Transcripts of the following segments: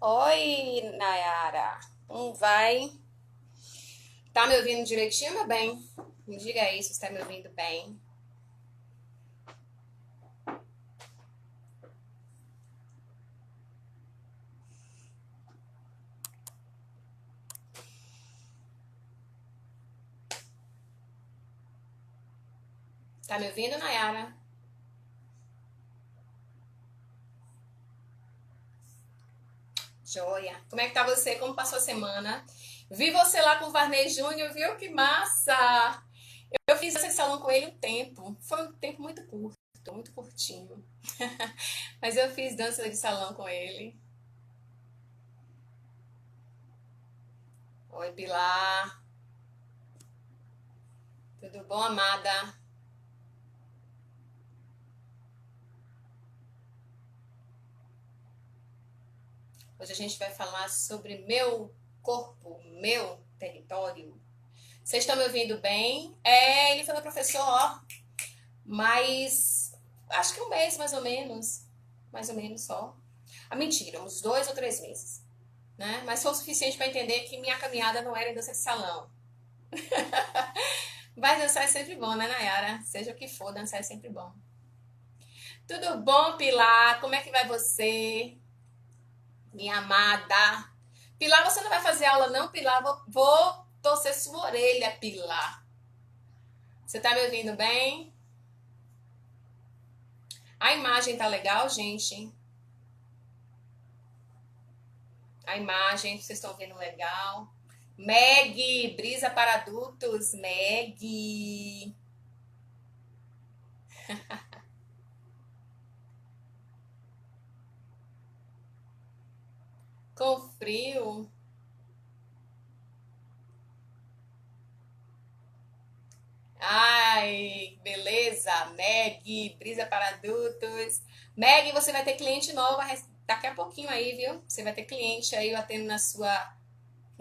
Oi, Nayara. Vai? Tá me ouvindo direitinho, meu bem? Me diga aí se você tá me ouvindo bem. Tá me ouvindo, Nayara? Joia. Como é que tá você? Como passou a semana? Vi você lá com o Varney Júnior, viu? Que massa! Eu fiz esse salão com ele um tempo. Foi um tempo muito curto, muito curtinho. Mas eu fiz dança de salão com ele. Oi, Pilar. Tudo bom, amada? Hoje a gente vai falar sobre meu corpo, meu território. Vocês estão me ouvindo bem? Ele foi meu professor, ó, mas acho que um mês mais ou menos só. Ah, mentira, uns 2 ou 3 meses, né? Mas foi o suficiente para entender que minha caminhada não era em dança de salão. Mas dançar é sempre bom, né, Nayara? Seja o que for, dançar é sempre bom. Tudo bom, Pilar? Como é que vai você, minha amada? Pilar, você não vai fazer aula, não, Pilar? Vou torcer sua orelha, Pilar. Você tá me ouvindo bem? A imagem tá legal, gente? A imagem, vocês estão vendo legal? Meg, brisa para adultos, Meg. Com frio. Ai, beleza. Meg, brisa para adultos. Meg, você vai ter cliente nova daqui a pouquinho aí, viu? Você vai ter cliente aí batendo no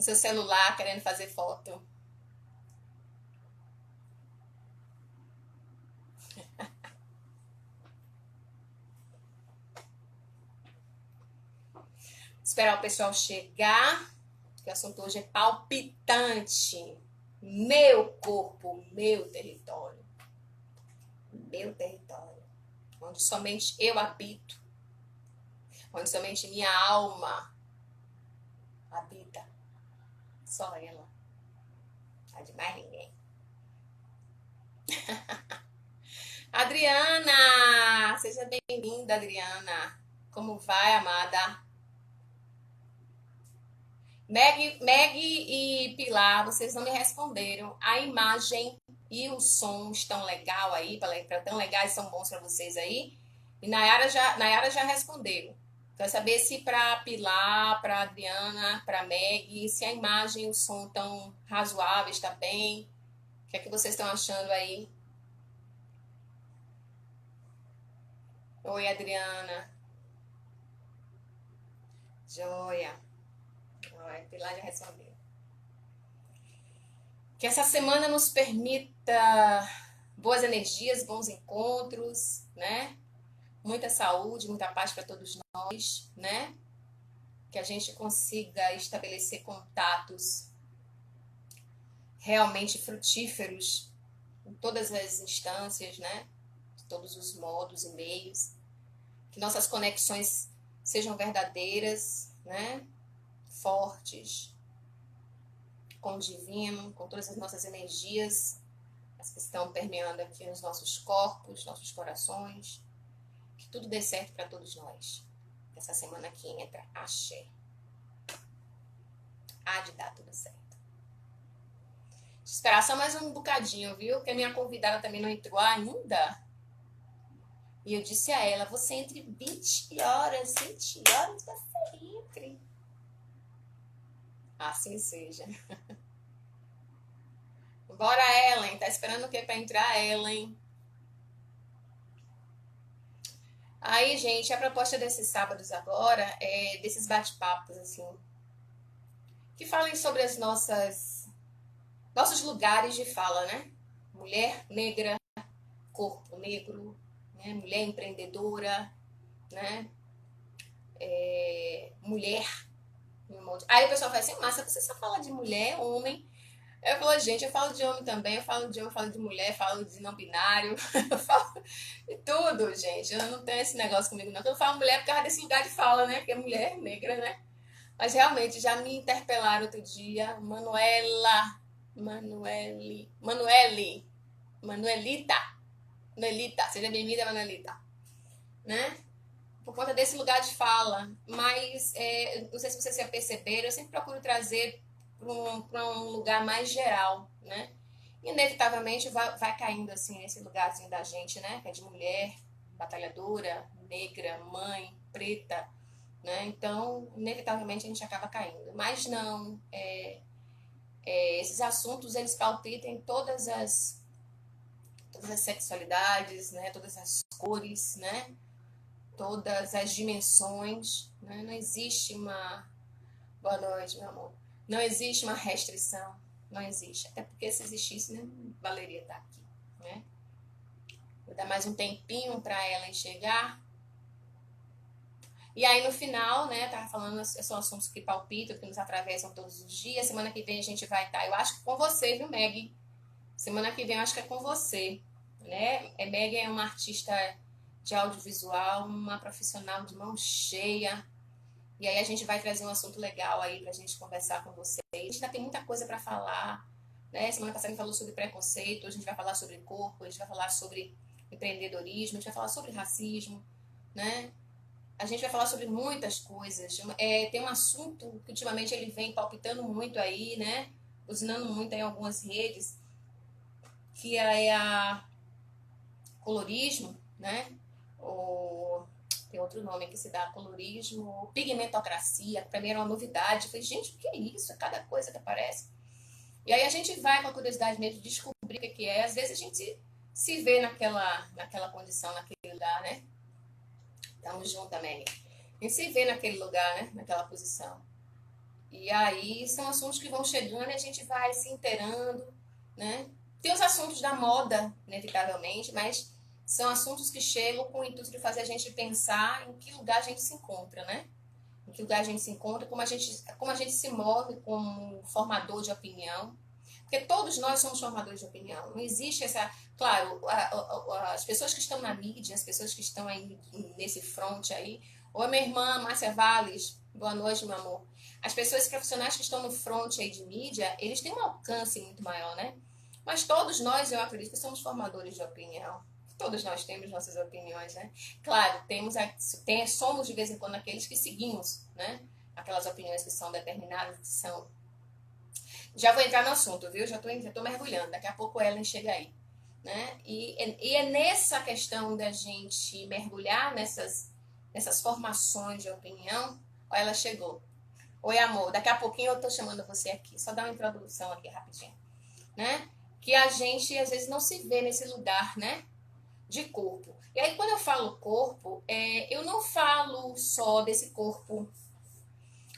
seu celular, querendo fazer foto. Esperar o pessoal chegar, que o assunto hoje é palpitante. Meu corpo, meu território. Meu território. Onde somente eu habito. Onde somente minha alma habita. Só ela. Não há de mais ninguém. Adriana! Seja bem-vinda, Adriana. Como vai, amada? Meg e Pilar, vocês não me responderam. A imagem e o som estão legal aí, tão legais, são bons para vocês aí? E Nayara já respondeu. Quero saber se para Pilar, para Adriana, para Meg, se a imagem e o som estão razoáveis, está bem? O que é que vocês estão achando aí? Oi, Adriana. Joia. Oi, Pilar já respondeu. Que essa semana nos permita boas energias, bons encontros, né? Muita saúde, muita paz para todos nós, né? Que a gente consiga estabelecer contatos realmente frutíferos em todas as instâncias, né? De todos os modos e meios. Que nossas conexões sejam verdadeiras, né? Fortes, com o divino, com todas as nossas energias, as que estão permeando aqui nos nossos corpos, nossos corações. Que tudo dê certo para todos nós. Essa semana que entra, axé. Há de dar tudo certo. Esperar só mais um bocadinho, viu? Que a minha convidada também não entrou ainda. E eu disse a ela, você entre 20 horas, 20 horas você entre. Assim seja. Bora, Ellen. Tá esperando o que pra entrar, Ellen? Aí, gente, a proposta desses sábados agora é desses bate-papos, assim, que falem sobre as nossos lugares de fala, né? Mulher negra, corpo negro, né? Mulher empreendedora, né? Mulher. Aí o pessoal fala assim, massa, você só fala de mulher, homem. Eu falo, gente, eu falo de homem também, eu falo de homem, eu falo de mulher, falo de não binário, eu falo de tudo, gente. Eu não tenho esse negócio comigo, não. Eu falo mulher por causa desse lugar de fala, né? Porque é mulher negra, né? Mas realmente já me interpelaram outro dia, Manuelita, Manuelita, seja bem-vinda, Manuelita, né? Por conta desse lugar de fala. Mas, não sei se vocês já perceberam, eu sempre procuro trazer para um lugar mais geral, né? Inevitavelmente vai caindo assim esse lugarzinho da gente, né? Que é de mulher, batalhadora, negra, mãe, preta, né? Então, inevitavelmente a gente acaba caindo. Mas não, esses assuntos eles palpitam em todas as sexualidades, né? Todas as cores, né? Todas as dimensões, né? Não existe uma. Boa noite, meu amor. Não existe uma restrição. Não existe. Até porque se existisse, não valeria estar aqui, né? Vou dar mais um tempinho para ela enxergar. E aí, no final, né, tava falando, são assuntos que palpitam, que nos atravessam todos os dias. Semana que vem a gente vai estar, eu acho que com você, viu, Meg? Semana que vem eu acho que é com você, né? Meg é uma artista de audiovisual, uma profissional de mão cheia. E aí a gente vai trazer um assunto legal aí pra gente conversar com vocês. A gente ainda tem muita coisa para falar, né? Semana passada a gente falou sobre preconceito, hoje a gente vai falar sobre corpo, a gente vai falar sobre empreendedorismo, a gente vai falar sobre racismo, né? A gente vai falar sobre muitas coisas. Tem um assunto que ultimamente ele vem palpitando muito aí, né? Usinando muito em algumas redes, que é a colorismo, né? Ou tem outro nome que se dá colorismo, pigmentocracia, que pra mim era uma novidade. Eu falei, gente, o que é isso? É cada coisa que aparece. E aí a gente vai com a curiosidade mesmo de descobrir o que é. Às vezes a gente se vê naquela condição, naquele lugar, né? Tamo junto também. A gente se vê naquele lugar, né? Naquela posição. E aí são assuntos que vão chegando e a gente vai se inteirando, né? Tem os assuntos da moda, inevitavelmente, mas são assuntos que chegam com o intuito de fazer a gente pensar em que lugar a gente se encontra, né? Em que lugar a gente se encontra, como a gente se move como formador de opinião. Porque todos nós somos formadores de opinião. Não existe essa. Claro, as pessoas que estão na mídia, as pessoas que estão aí nesse front aí. Oi, minha irmã, Márcia Valles. Boa noite, meu amor. As pessoas profissionais que estão no front aí de mídia, eles têm um alcance muito maior, né? Mas todos nós, eu acredito que somos formadores de opinião. Todos nós temos nossas opiniões, né? Claro, somos de vez em quando aqueles que seguimos, né? Aquelas opiniões que são determinadas, que são. Já vou entrar no assunto, viu? Já tô mergulhando. Daqui a pouco a Ellen chega aí, né? E é nessa questão da gente mergulhar nessas formações de opinião. Ó, ela chegou. Oi, amor. Daqui a pouquinho eu tô chamando você aqui. Só dar uma introdução aqui rapidinho, né? Que a gente às vezes não se vê nesse lugar, né? De corpo. E aí, quando eu falo corpo, eu não falo só desse corpo,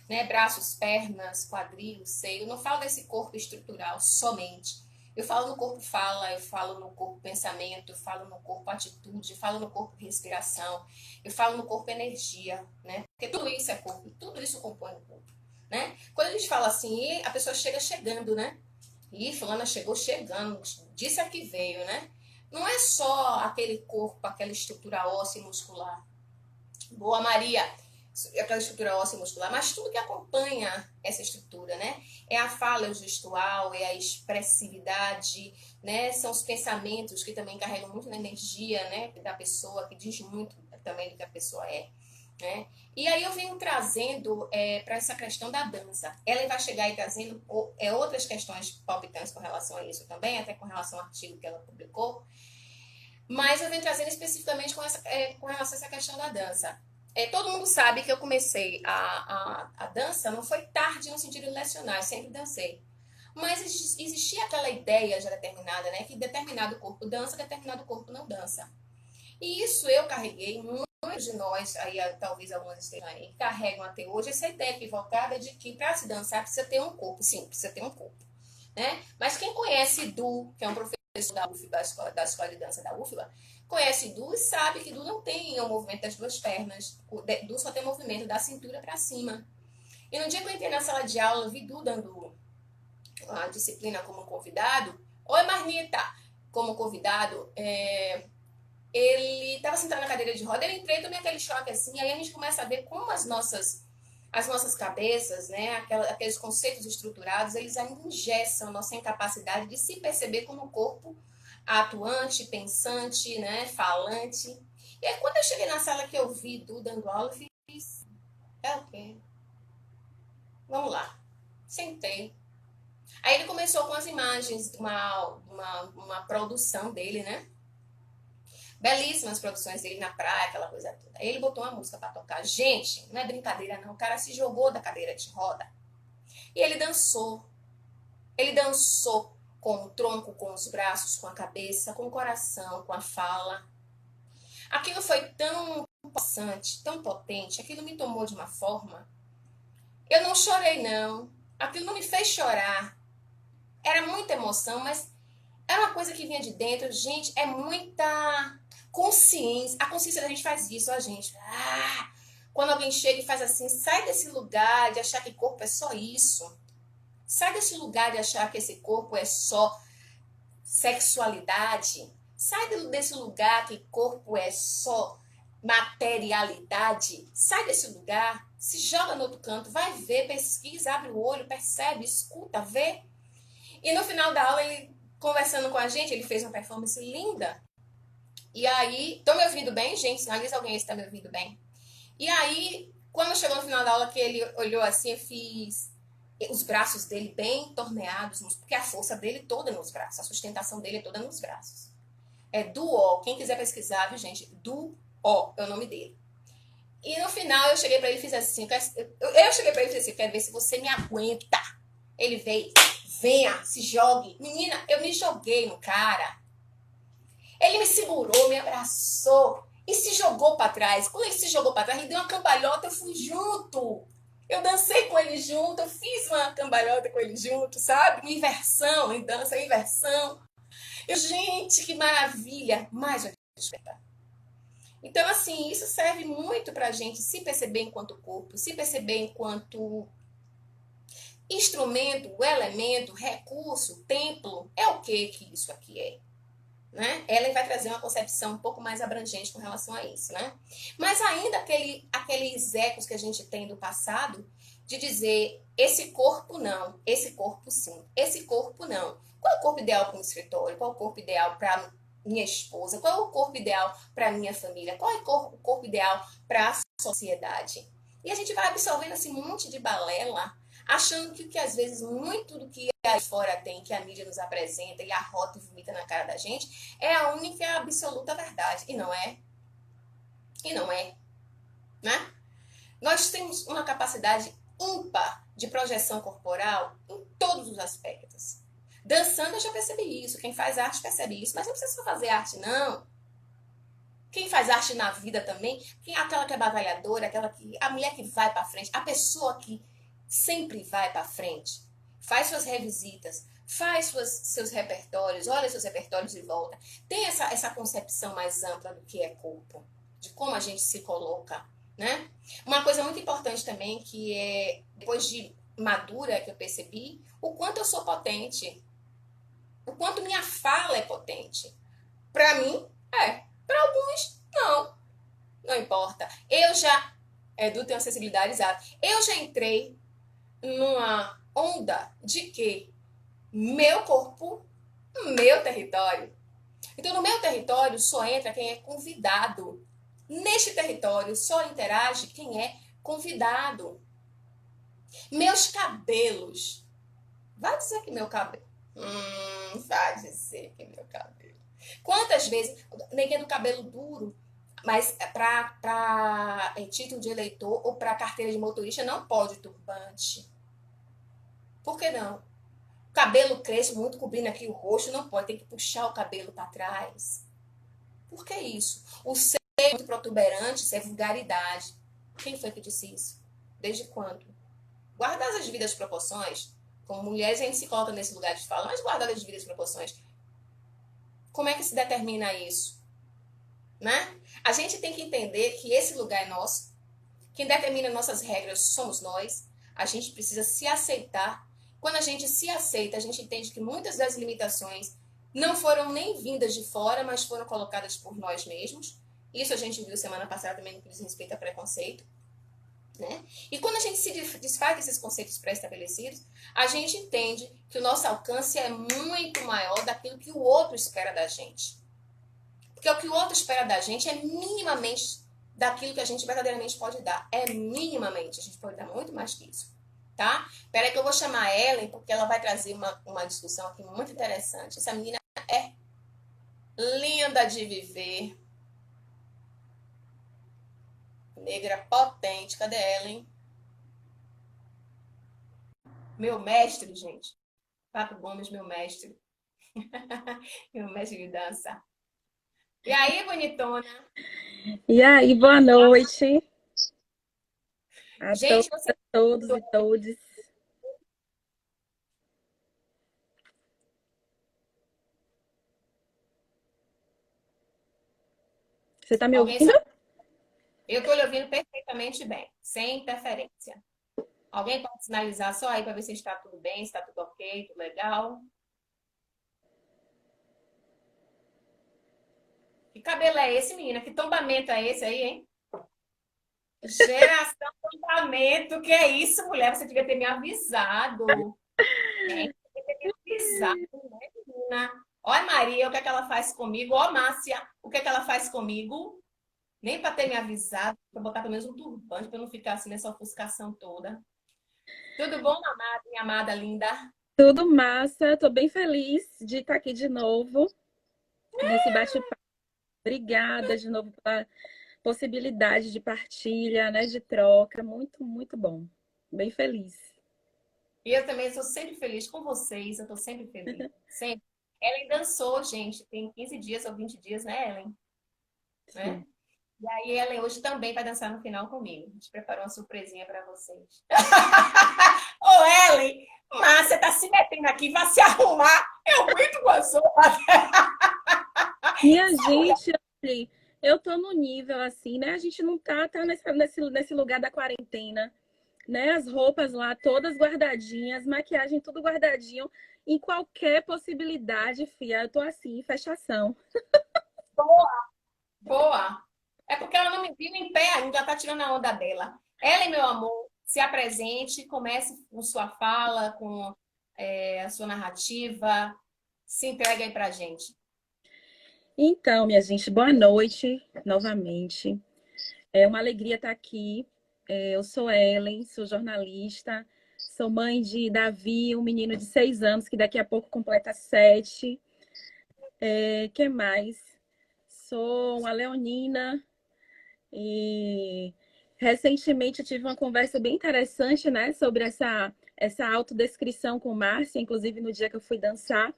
né? Braços, pernas, quadril, seio. Eu não falo desse corpo estrutural somente. Eu falo no corpo fala, eu falo no corpo pensamento, eu falo no corpo atitude, eu falo no corpo respiração, eu falo no corpo energia, né? Porque tudo isso é corpo, tudo isso compõe o corpo, né? Quando a gente fala assim, a pessoa chega chegando, né? E fulana chegou chegando, disse a que veio, né? Não é só aquele corpo, aquela estrutura óssea e muscular. Boa, Maria! Aquela estrutura óssea e muscular, mas tudo que acompanha essa estrutura, né? É a fala gestual, é a expressividade, né? São os pensamentos que também carregam muito na energia, né? Da pessoa, que diz muito também do que a pessoa é. Né? E aí eu venho trazendo para essa questão da dança. Ela vai chegar aí trazendo outras questões palpitantes com relação a isso também, até com relação ao artigo que ela publicou. Mas eu venho trazendo especificamente com relação a essa questão da dança. Todo mundo sabe que eu comecei a dança, não foi tarde no sentido lecionar, eu sempre dancei. Mas existia aquela ideia já determinada, né? Que determinado corpo dança, determinado corpo não dança. E isso eu carreguei, muitos de nós, aí talvez algumas estejam aí, carregam até hoje essa ideia equivocada de que para se dançar precisa ter um corpo. Sim, precisa ter um corpo. Né? Mas quem conhece Du, que é um professor da UFBA, da escola de dança da UFBA, conhece Du e sabe que Du não tem o movimento das duas pernas. Du só tem o movimento da cintura para cima. E no dia que eu entrei na sala de aula, eu vi Du dando a disciplina como convidado. Oi, Marnita! Como convidado, ele estava sentado na cadeira de roda, ele entrou e tomei aquele choque assim, aí a gente começa a ver como as nossas cabeças, né, aqueles conceitos estruturados, eles ainda engessam a nossa incapacidade de se perceber como corpo atuante, pensante, né, falante. E aí quando eu cheguei na sala que eu vi Du dando aula, eu fiz, o quê? Vamos lá. Sentei. Aí ele começou com as imagens de uma produção dele, né? Belíssimas produções dele na praia, aquela coisa toda. Aí ele botou uma música pra tocar. Gente, não é brincadeira não. O cara se jogou da cadeira de roda. E ele dançou. Ele dançou com o tronco, com os braços, com a cabeça, com o coração, com a fala. Aquilo foi tão possante, tão potente. Aquilo me tomou de uma forma. Eu não chorei, não. Aquilo não me fez chorar. Era muita emoção, mas era uma coisa que vinha de dentro. Gente, é muita consciência. A consciência da gente faz isso, a gente. Quando alguém chega e faz assim, sai desse lugar de achar que corpo é só isso. Sai desse lugar de achar que esse corpo é só sexualidade. Sai desse lugar que corpo é só materialidade. Sai desse lugar, se joga no outro canto, vai ver, pesquisa, abre o olho, percebe, escuta, vê. E no final da aula, ele conversando com a gente, ele fez uma performance linda. E aí, estão me ouvindo bem, gente? Sinaliza alguém se está me ouvindo bem. E aí, quando chegou no final da aula, que ele olhou assim, eu fiz os braços dele bem torneados, porque a força dele toda nos braços, a sustentação dele é toda nos braços. É Duó. Quem quiser pesquisar, viu, gente? Duó é o nome dele. E no final, eu cheguei pra ele e fiz assim. Eu cheguei pra ele e fiz assim: quero ver se você me aguenta. Ele veio, venha, se jogue. Menina, eu me joguei no cara. Ele me segurou, me abraçou e se jogou pra trás. Quando ele se jogou pra trás, ele deu uma cambalhota, eu fui junto. Eu dancei com ele junto, eu fiz uma cambalhota com ele junto, sabe? Uma inversão, em dança, inversão. Gente, que maravilha! Mais um despertar. Então, assim, isso serve muito pra gente se perceber enquanto corpo, se perceber enquanto instrumento, elemento, recurso, templo. É o que isso aqui é? Né? Ela vai trazer uma concepção um pouco mais abrangente com relação a isso, né? Mas ainda aqueles ecos que a gente tem do passado de dizer esse corpo não, esse corpo sim, esse corpo não. Qual é o corpo ideal para um escritório? Qual é o corpo ideal para minha esposa? Qual é o corpo ideal para minha família? Qual é o corpo ideal para a sociedade? E a gente vai absorvendo esse monte de balela, achando que às vezes muito do que aí fora tem, que a mídia nos apresenta e arrota e vomita na cara da gente, é a única e a absoluta verdade. E não é. E não é. Né? Nós temos uma capacidade ímpar de projeção corporal em todos os aspectos. Dançando eu já percebi isso. Quem faz arte percebe isso. Mas não precisa só fazer arte, não. Quem faz arte na vida também, aquela que é batalhadora, a mulher que vai para frente, a pessoa que sempre vai para frente, faz suas revisitas, faz seus repertórios, olha seus repertórios e volta. Tem essa concepção mais ampla do que é corpo, de como a gente se coloca, né? Uma coisa muito importante também, que é, depois de madura, que eu percebi, o quanto eu sou potente, o quanto minha fala é potente. Para mim, para alguns, não. Não importa. Edu tem uma sensibilidade exata. Eu já entrei numa onda de que meu corpo, meu território. Então, no meu território só entra quem é convidado. Neste território só interage quem é convidado. Meus cabelos. Vai dizer que meu cabelo. Vai dizer que meu cabelo. Quantas vezes. Ninguém do cabelo duro. Mas para título de eleitor ou para carteira de motorista não pode turbante. Por que não? O cabelo cresce muito cobrindo aqui o rosto, não pode, tem que puxar o cabelo para trás. Por que isso? O ser muito protuberante, isso é vulgaridade. Quem foi que disse isso? Desde quando? Guardadas as devidas proporções, como mulheres a gente se coloca nesse lugar de fala, mas guardadas as devidas proporções, como é que se determina isso? Né? A gente tem que entender que esse lugar é nosso, quem determina nossas regras somos nós. A gente precisa se aceitar. Quando a gente se aceita, a gente entende que muitas das limitações não foram nem vindas de fora, mas foram colocadas por nós mesmos. Isso a gente viu semana passada também no que diz respeito a preconceito. Né? E quando a gente se desfaz desses conceitos pré-estabelecidos, a gente entende que o nosso alcance é muito maior daquilo que o outro espera da gente. Porque o que o outro espera da gente é minimamente daquilo que a gente verdadeiramente pode dar. É minimamente. A gente pode dar muito mais que isso. Tá? Peraí que eu vou chamar a Ellen, porque ela vai trazer uma discussão aqui muito interessante. Essa menina é linda de viver. Negra potente. Cadê Ellen? Meu mestre, gente. Papo Gomes, meu mestre. Meu mestre de dança. E aí, bonitona? E aí, boa noite a Gente, você todos e todes. Você está me alguém ouvindo? sabe? Eu estou lhe ouvindo perfeitamente bem, sem interferência. Alguém pode sinalizar só aí para ver se está tudo bem, se está tudo ok, tudo legal? Que cabelo é esse, menina? Que tombamento é esse aí, hein? Geração tombamento, que é isso, mulher? Você devia ter me avisado. Né? Você devia ter me avisado, né, menina? Olha, Maria, o que é que ela faz comigo? Ó, Márcia, o que é que ela faz comigo? Nem para ter me avisado, para botar pelo menos um turbante, para não ficar assim nessa ofuscação toda. Tudo bom, amada, minha amada linda? Tudo massa, estou bem feliz de estar aqui de novo nesse bate-papo. Obrigada de novo pela possibilidade de partilha, né, de troca. Muito, muito bom. Bem feliz. E eu também sou sempre feliz com vocês, eu estou sempre feliz. Sempre. Ellen dançou, gente, tem 15 dias ou 20 dias, né, Ellen? Né? Sim. E aí, Ellen hoje também vai dançar no final comigo. A gente preparou uma surpresinha para vocês. Ô, Ellen, mas você tá se metendo aqui, vai se arrumar. Eu muito gozou. Minha gente, assim, eu tô no nível assim, né? A gente não tá nesse lugar da quarentena, né? As roupas lá todas guardadinhas, maquiagem tudo guardadinho. Em qualquer possibilidade, fia, eu tô assim, fechação. Boa. É porque ela não me viu em pé ainda, ela tá tirando a onda dela. Ellen, meu amor, se apresente, comece com sua fala, com a sua narrativa. Se entregue aí pra gente. Então, minha gente, boa noite novamente. É uma alegria estar aqui. Eu sou Ellen, sou jornalista, sou mãe de Davi, um menino de 6 anos, que daqui a pouco completa 7. Que mais? Sou uma leonina e recentemente eu tive uma conversa bem interessante, né, sobre essa autodescrição com Márcia, inclusive no dia que eu fui dançar.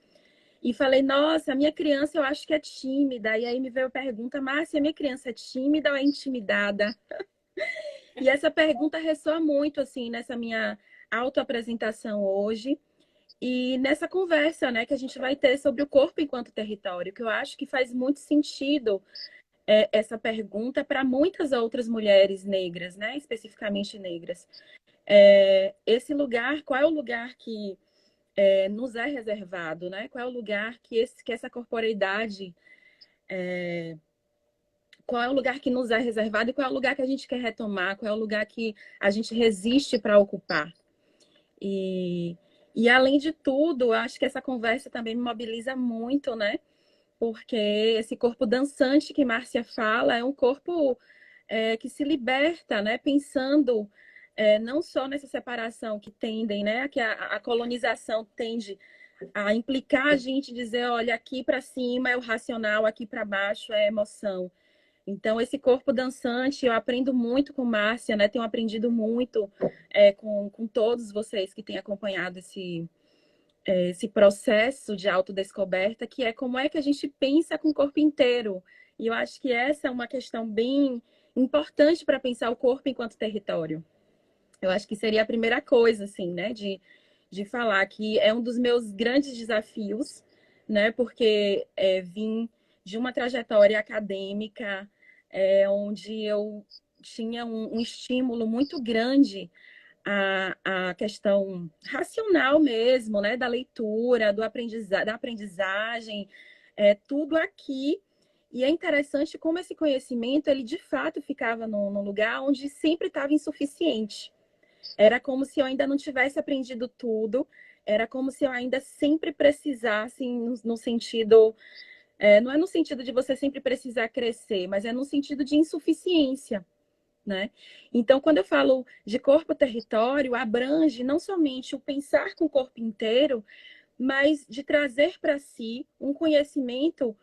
E falei, nossa, a minha criança eu acho que é tímida. E aí me veio a pergunta, Márcia, a minha criança é tímida ou é intimidada? E essa pergunta ressoa muito, assim, nessa minha autoapresentação hoje. E nessa conversa, né, que a gente vai ter sobre o corpo enquanto território, que eu acho que faz muito sentido essa pergunta para muitas outras mulheres negras, né, especificamente negras. Esse lugar, qual é o lugar que nos é reservado, né? Qual é o lugar que essa corporeidade, qual é o lugar que nos é reservado e qual é o lugar que a gente quer retomar, qual é o lugar que a gente resiste para ocupar. E, e além de tudo, acho que essa conversa também me mobiliza muito, né? Porque esse corpo dançante que Márcia fala é um corpo que se liberta, né? Pensando não só nessa separação que tendem, né? Que a colonização tende a implicar a gente dizer, olha, aqui para cima é o racional, aqui para baixo é a emoção. Então, esse corpo dançante, eu aprendo muito com Márcia, né? Tenho aprendido muito com todos vocês que têm acompanhado esse processo de autodescoberta, que é como é que a gente pensa com o corpo inteiro. E eu acho que essa é uma questão bem importante para pensar o corpo enquanto território. Eu acho que seria a primeira coisa, assim, né? De falar que é um dos meus grandes desafios, né? Porque vim de uma trajetória acadêmica onde eu tinha um estímulo muito grande a questão racional mesmo, né? Da leitura, da aprendizagem, tudo aqui. E é interessante como esse conhecimento, ele de fato ficava num lugar onde sempre estava insuficiente. Era como se eu ainda não tivesse aprendido tudo, era como se eu ainda sempre precisasse, no sentido, não é no sentido de você sempre precisar crescer, mas é no sentido de insuficiência, né? Então, quando eu falo de corpo-território, abrange não somente o pensar com o corpo inteiro, mas de trazer para si um conhecimento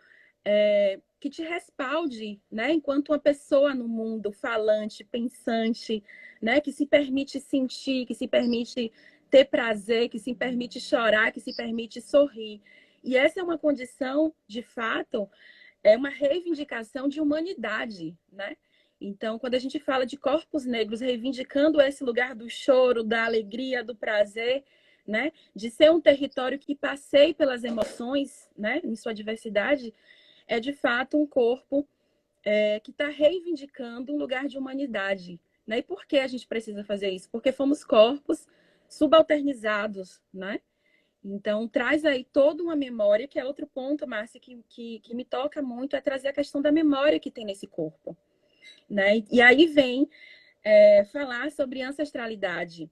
que te respalde, né? Enquanto uma pessoa no mundo falante, pensante, né? Que se permite sentir, que se permite ter prazer, que se permite chorar, que se permite sorrir. E essa é uma condição, de fato, é uma reivindicação de humanidade, né? Então, quando a gente fala de corpos negros reivindicando esse lugar do choro, da alegria, do prazer, né? De ser um território que passeie pelas emoções, né? Em sua diversidade, é de fato um corpo que está reivindicando um lugar de humanidade, né? E por que a gente precisa fazer isso? Porque fomos corpos subalternizados, né? Então, traz aí toda uma memória, que é outro ponto, Márcia, que me toca muito, é trazer a questão da memória que tem nesse corpo, né? E aí vem falar sobre ancestralidade.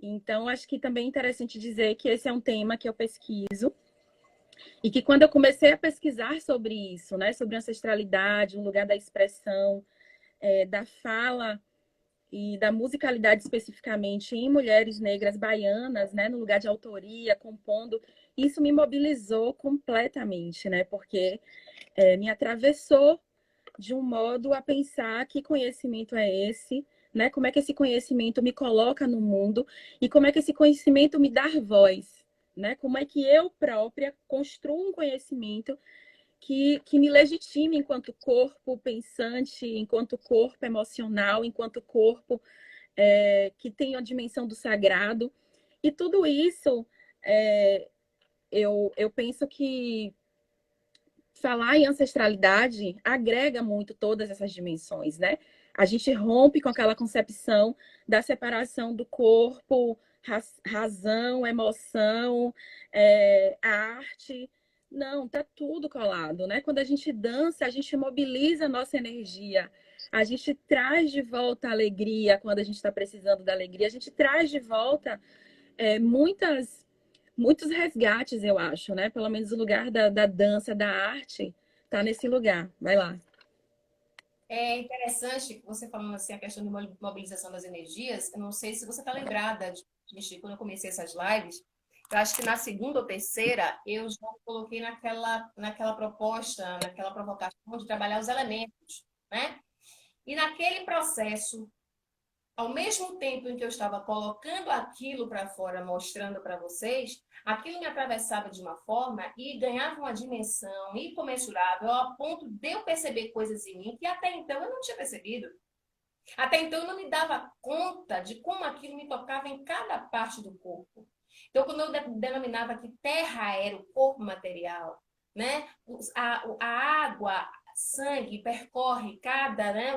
Então, acho que também é interessante dizer que esse é um tema que eu pesquiso, e que quando eu comecei a pesquisar sobre isso, né? Sobre ancestralidade, o lugar da expressão, da fala e da musicalidade especificamente em mulheres negras baianas, né, no lugar de autoria, compondo, isso me mobilizou completamente, né, porque me atravessou de um modo a pensar que conhecimento é esse, né, como é que esse conhecimento me coloca no mundo e como é que esse conhecimento me dá voz, né, como é que eu própria construo um conhecimento que me legitime enquanto corpo pensante, enquanto corpo emocional, enquanto corpo que tem a dimensão do sagrado. E tudo isso, eu penso que falar em ancestralidade agrega muito todas essas dimensões, né? A gente rompe com aquela concepção da separação do corpo, razão, emoção, a arte. Não, tá tudo colado, né? Quando a gente dança, a gente mobiliza a nossa energia. A gente traz de volta a alegria quando a gente está precisando da alegria. A gente traz de volta muitos resgates, eu acho, né? Pelo menos o lugar da dança, da arte, tá nesse lugar. Vai lá. É interessante você falando assim a questão de mobilização das energias. Eu não sei se você está lembrada de quando eu comecei essas lives. Eu acho que na segunda ou terceira eu já coloquei naquela proposta, naquela provocação de trabalhar os elementos, né? E naquele processo, ao mesmo tempo em que eu estava colocando aquilo para fora, mostrando para vocês, aquilo me atravessava de uma forma e ganhava uma dimensão incomensurável ao ponto de eu perceber coisas em mim que até então eu não tinha percebido. Até então eu não me dava conta de como aquilo me tocava em cada parte do corpo. Então, quando eu denominava que terra era o corpo material, né? A água, sangue percorre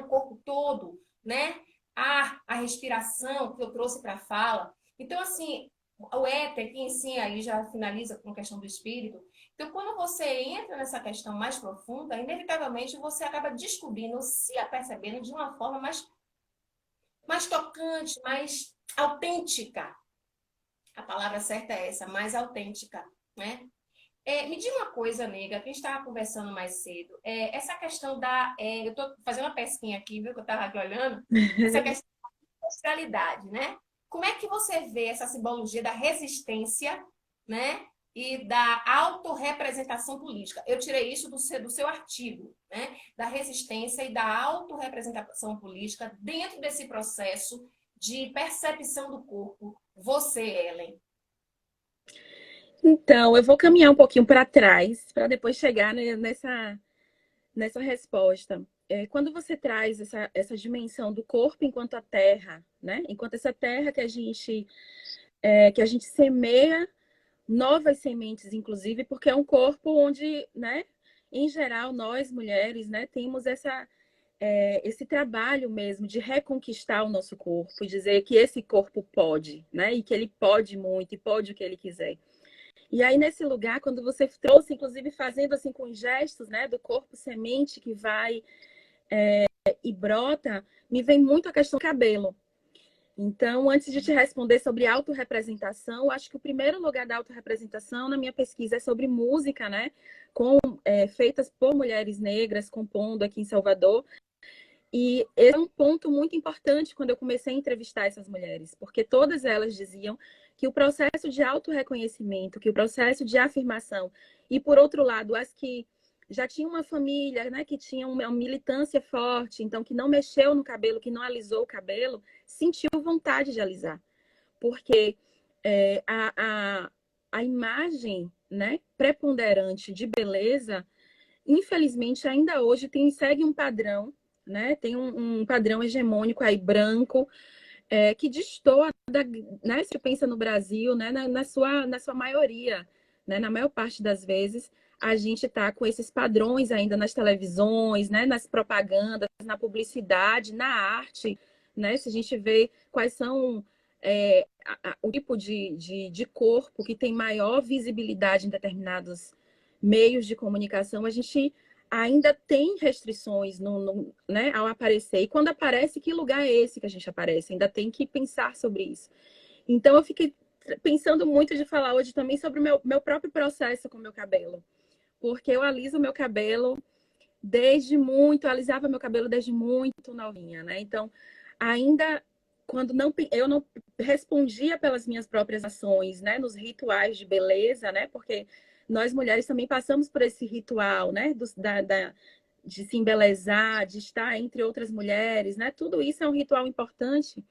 o corpo todo, né? A respiração que eu trouxe para a fala. Então, assim, o éter que ensina aí já finaliza com a questão do espírito. Então, quando você entra nessa questão mais profunda, inevitavelmente você acaba descobrindo, se apercebendo de uma forma mais tocante, mais autêntica. A palavra certa é essa, mais autêntica, né? Me diz uma coisa, nega, que a gente estava conversando mais cedo. Essa questão eu estou fazendo uma pesquinha aqui, viu, que eu estava aqui olhando. Essa questão da ancestralidade, né? Como é que você vê essa simbologia da resistência, né? E da autorrepresentação política? Eu tirei isso do seu artigo, né? Da resistência e da autorrepresentação política dentro desse processo de percepção do corpo. Você, Ellen. Então, eu vou caminhar um pouquinho para trás, para depois chegar nessa resposta. Quando você traz essa dimensão do corpo enquanto a terra, né? Enquanto essa terra que a gente semeia novas sementes, inclusive, porque é um corpo onde, né, em geral, nós mulheres, né, temos esse trabalho mesmo de reconquistar o nosso corpo, dizer que esse corpo pode, né? E que ele pode muito, e pode o que ele quiser. E aí, nesse lugar, quando você trouxe, inclusive fazendo assim com gestos, né, do corpo semente que vai e brota, me vem muito a questão do cabelo. Então, antes de te responder sobre autorrepresentação, acho que o primeiro lugar da autorrepresentação na minha pesquisa é sobre música, né? Feitas por mulheres negras, compondo aqui em Salvador. E esse é um ponto muito importante quando eu comecei a entrevistar essas mulheres, porque todas elas diziam que o processo de autorreconhecimento, que o processo de afirmação, e por outro lado, as que já tinham uma família, né, que tinha uma militância forte, então que não mexeu no cabelo, que não alisou o cabelo, sentiu vontade de alisar. Porque é, a imagem, né, preponderante de beleza, infelizmente, ainda hoje segue um padrão, né? Tem um padrão hegemônico aí, branco, que destoa, né? Se pensa no Brasil, né? Na sua maioria, né? Na maior parte das vezes, a gente está com esses padrões ainda nas televisões, né? Nas propagandas, na publicidade, na arte, né? Se a gente vê quais são o tipo de corpo que tem maior visibilidade em determinados meios de comunicação, a gente ainda tem restrições né, ao aparecer. E quando aparece, que lugar é esse que a gente aparece? Ainda tem que pensar sobre isso. Então, eu fiquei pensando muito de falar hoje também sobre o meu próprio processo com o meu cabelo. Porque eu aliso o meu cabelo alisava meu cabelo desde muito novinha, né? Então, ainda quando eu não respondia pelas minhas próprias ações, né? Nos rituais de beleza, né? Porque nós mulheres também passamos por esse ritual, né? De se embelezar, de estar entre outras mulheres, né? Tudo isso é um ritual importante.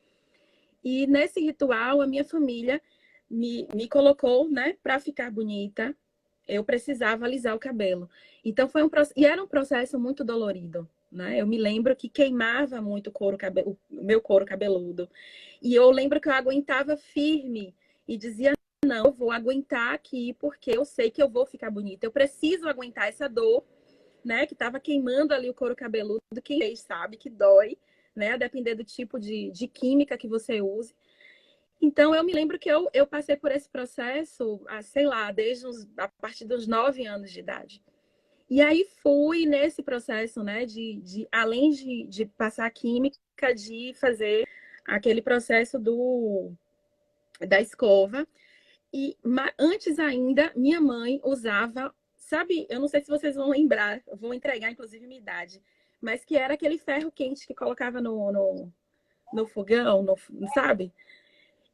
E nesse ritual, a minha família me colocou, né? Para ficar bonita, eu precisava alisar o cabelo. Então e era um processo muito dolorido, né? Eu me lembro que queimava muito o meu couro cabeludo. E eu lembro que eu aguentava firme e dizia: "Não, eu vou aguentar aqui porque eu sei que eu vou ficar bonita. Eu preciso aguentar essa dor, né, que estava queimando ali o couro cabeludo, quem fez sabe que dói, né, a depender do tipo de química que você use. Então, eu me lembro que eu passei por esse processo, sei lá, a partir dos 9 anos de idade. E aí fui nesse processo, né, além de passar a química, de fazer aquele processo da escova. E antes ainda, minha mãe usava, sabe, eu não sei se vocês vão lembrar, vou entregar inclusive minha idade, mas que era aquele ferro quente que colocava no fogão, sabe?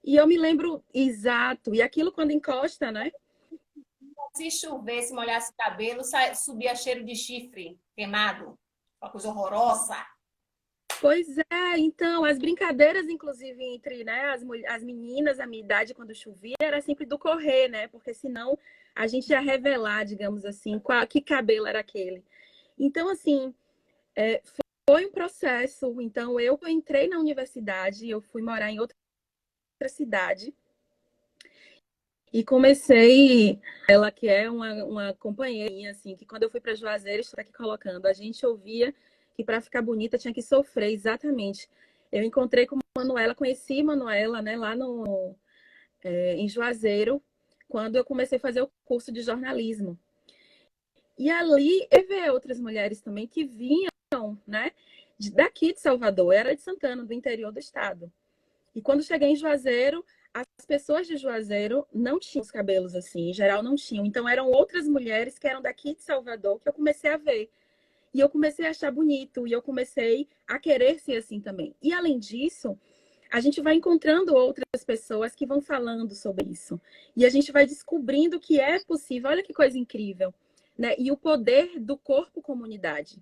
E eu me lembro exato. E aquilo quando encosta, né? Se chovesse, molhasse o cabelo, subia cheiro de chifre queimado. Uma coisa horrorosa. Pois é, então, as brincadeiras, inclusive, entre, né, as meninas, a minha idade, quando chovia, era sempre do correr, né? Porque senão a gente ia revelar, digamos assim, que cabelo era aquele. Então, assim, foi um processo. Então, eu entrei na universidade, eu fui morar em outra cidade. E comecei, ela que é uma companheirinha, assim, que quando eu fui para Juazeiro, estou aqui colocando, a gente ouvia que para ficar bonita tinha que sofrer, exatamente. Eu encontrei com Manuela, conheci Manuela, né, lá em Juazeiro, quando eu comecei a fazer o curso de jornalismo. E ali eu vi outras mulheres também que vinham, né, daqui de Salvador, era de Santana, do interior do estado. E quando cheguei em Juazeiro, as pessoas de Juazeiro não tinham os cabelos assim, em geral não tinham. Então eram outras mulheres que eram daqui de Salvador que eu comecei a ver. E eu comecei a achar bonito, e eu comecei a querer ser assim também. E além disso, a gente vai encontrando outras pessoas que vão falando sobre isso. E a gente vai descobrindo que é possível. Olha que coisa incrível, né? E o poder do corpo comunidade.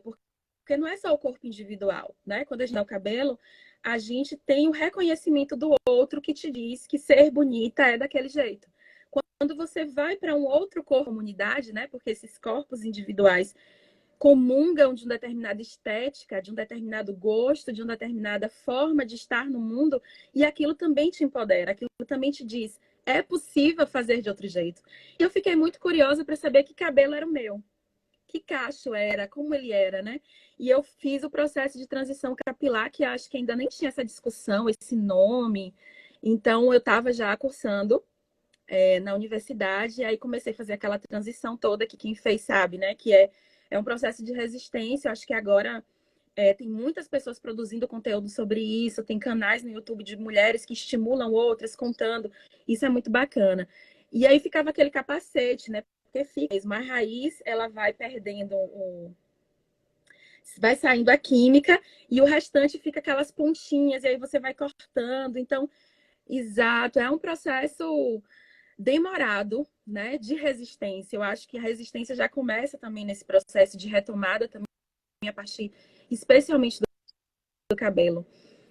Porque não é só o corpo individual, né? Quando a gente dá o cabelo, a gente tem o reconhecimento do outro que te diz que ser bonita é daquele jeito. Quando você vai para um outro corpo, comunidade, né? Porque esses corpos individuais comungam de uma determinada estética, de um determinado gosto, de uma determinada forma de estar no mundo, e aquilo também te empodera, aquilo também te diz, é possível fazer de outro jeito. E eu fiquei muito curiosa para saber que cabelo era o meu. que cacho era, como ele era, né? E eu fiz o processo de transição capilar, que acho que ainda nem tinha essa discussão, esse nome. Então, eu estava já cursando na universidade, e aí comecei a fazer aquela transição toda, que quem fez sabe, né? Que é um processo de resistência. Eu acho que agora tem muitas pessoas produzindo conteúdo sobre isso, tem canais no YouTube de mulheres que estimulam outras, contando. Isso é muito bacana. E aí ficava aquele capacete, né? Porque fica mesmo, a raiz, ela vai perdendo vai saindo a química e o restante fica aquelas pontinhas, e aí você vai cortando. Então, exato, é um processo demorado, né, de resistência. Eu acho que a resistência já começa também nesse processo de retomada também a partir especialmente do cabelo.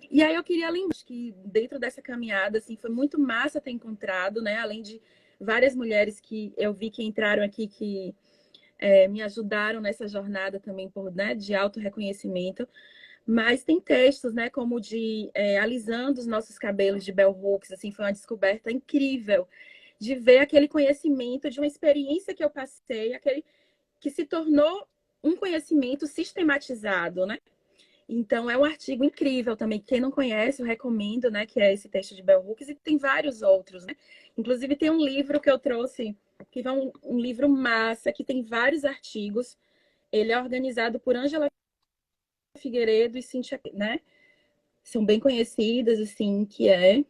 E aí eu queria lembrar que dentro dessa caminhada assim foi muito massa ter encontrado, né, além de várias mulheres que eu vi que entraram aqui que me ajudaram nessa jornada também por, né, de auto-reconhecimento. Mas tem textos, né, como o de Alisando os Nossos Cabelos, de Bell Hooks, assim, foi uma descoberta incrível de ver aquele conhecimento de uma experiência que eu passei, aquele que se tornou um conhecimento sistematizado, né? Então, é um artigo incrível também. Quem não conhece, eu recomendo, né, que é esse texto de Bell Hooks, e tem vários outros, né? Inclusive, tem um livro que eu trouxe, que é um livro massa, que tem vários artigos. Ele é organizado por Ângela Figueiredo e Cíntia, né? São bem conhecidas, assim, que é...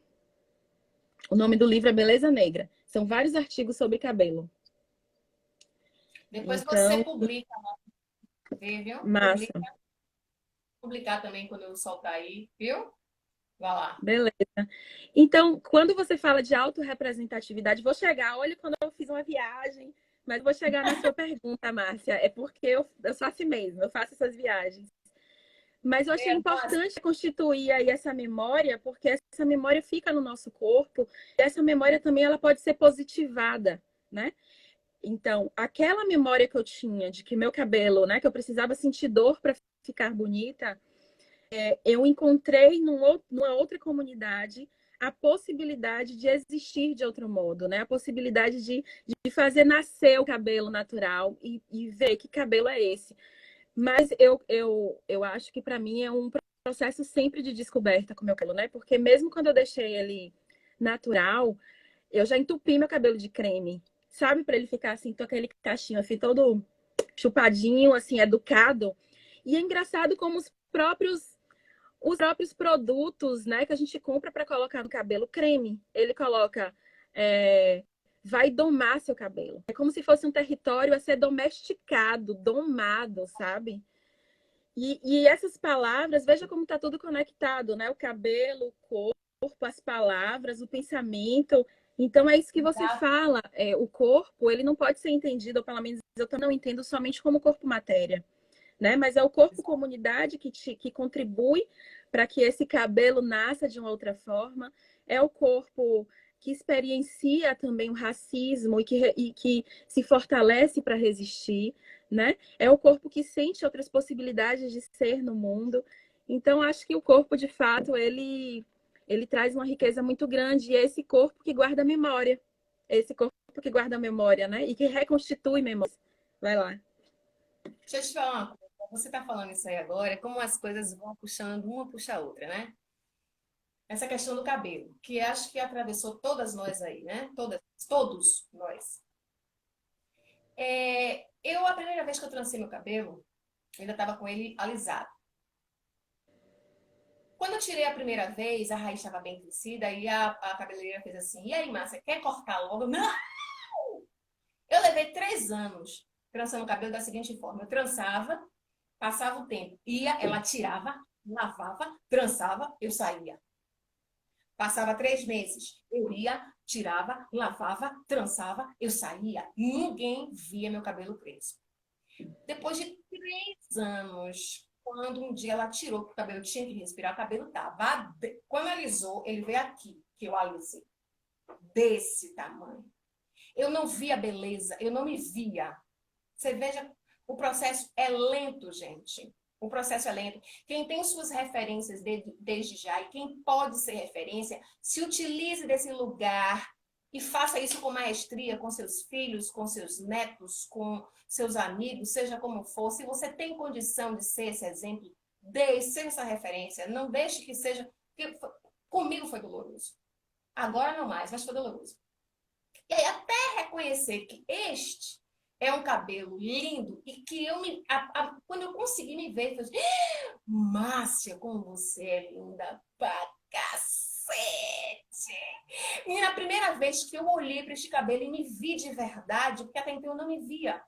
O nome do livro é Beleza Negra. São vários artigos sobre cabelo. Depois você Então, publica, viu? massa. Publicar também quando eu soltar aí, viu? Vai lá. Beleza. Então, quando você fala de autorrepresentatividade, vou chegar, olha, quando eu fiz uma viagem, mas vou chegar na sua pergunta, Márcia. É porque eu sou assim mesmo, eu faço essas viagens. Mas eu achei importante constituir aí essa memória, porque essa memória fica no nosso corpo, e essa memória também ela pode ser positivada, né? Então, aquela memória que eu tinha de que meu cabelo, né, que eu precisava sentir dor para ficar bonita, eu encontrei numa outra comunidade a possibilidade de existir de outro modo, né? A possibilidade de fazer nascer o cabelo natural e ver que cabelo é esse. Mas eu acho que para mim é um processo sempre de descoberta com o meu cabelo, né? Porque mesmo quando eu deixei ele natural, eu já entupi meu cabelo de creme, sabe? Para ele ficar assim, com aquele cachinho assim, todo chupadinho, assim, educado. E é engraçado como os próprios produtos, né, que a gente compra para colocar no cabelo, creme, ele coloca, vai domar seu cabelo. É como se fosse um território a ser domesticado, domado, sabe? E essas palavras, veja como está tudo conectado, né? O cabelo, o corpo, as palavras, o pensamento. Então é isso que você fala. O corpo, ele não pode ser entendido, ou pelo menos eu também não entendo somente como corpo matéria, né? Mas é o corpo comunidade que contribui para que esse cabelo nasça de uma outra forma. É o corpo que experiencia também o racismo e que se fortalece para resistir, né? É o corpo que sente outras possibilidades de ser no mundo. Então, acho que o corpo, de fato, ele traz uma riqueza muito grande. E é esse corpo que guarda a memória. É esse corpo que guarda a memória, né? E que reconstitui memórias. Vai lá. Deixa eu te falar uma coisa. Você está falando isso aí agora, como as coisas vão puxando, uma puxa a outra, né? Essa questão do cabelo, que acho que atravessou todas nós aí, né? Todos nós. A primeira vez que eu transei meu cabelo, eu ainda estava com ele alisado. Quando eu tirei a primeira vez, a raiz estava bem crescida e a cabeleireira fez assim: E aí, Márcia, quer cortar logo? Não! Eu levei 3 anos trançando o cabelo da seguinte forma: eu trançava, passava o tempo, ela tirava, lavava, trançava, eu saía. Passava 3 meses, eu ia, tirava, lavava, trançava, eu saía. Ninguém via meu cabelo preso. Depois de 3 anos, quando um dia ela tirou, que o cabelo tinha que respirar, o cabelo tava. Quando alisou, ele veio aqui, que eu alisei. Desse tamanho. Eu não via beleza, eu não me via. Você veja, o processo é lento, gente. O processo é lento. Quem tem suas referências desde já e quem pode ser referência, se utilize desse lugar E faça isso com maestria, com seus filhos, com seus netos, com seus amigos, seja como for. Se você tem condição de ser esse exemplo, seja essa referência. Não deixe que seja. Comigo foi doloroso. Agora não mais, mas foi doloroso. E aí, até reconhecer que este é um cabelo lindo e que eu me. Quando eu consegui me ver, eu falei, Márcia, como você é linda pra cacete! E na primeira vez que eu olhei para este cabelo e me vi de verdade, porque até então eu não me via.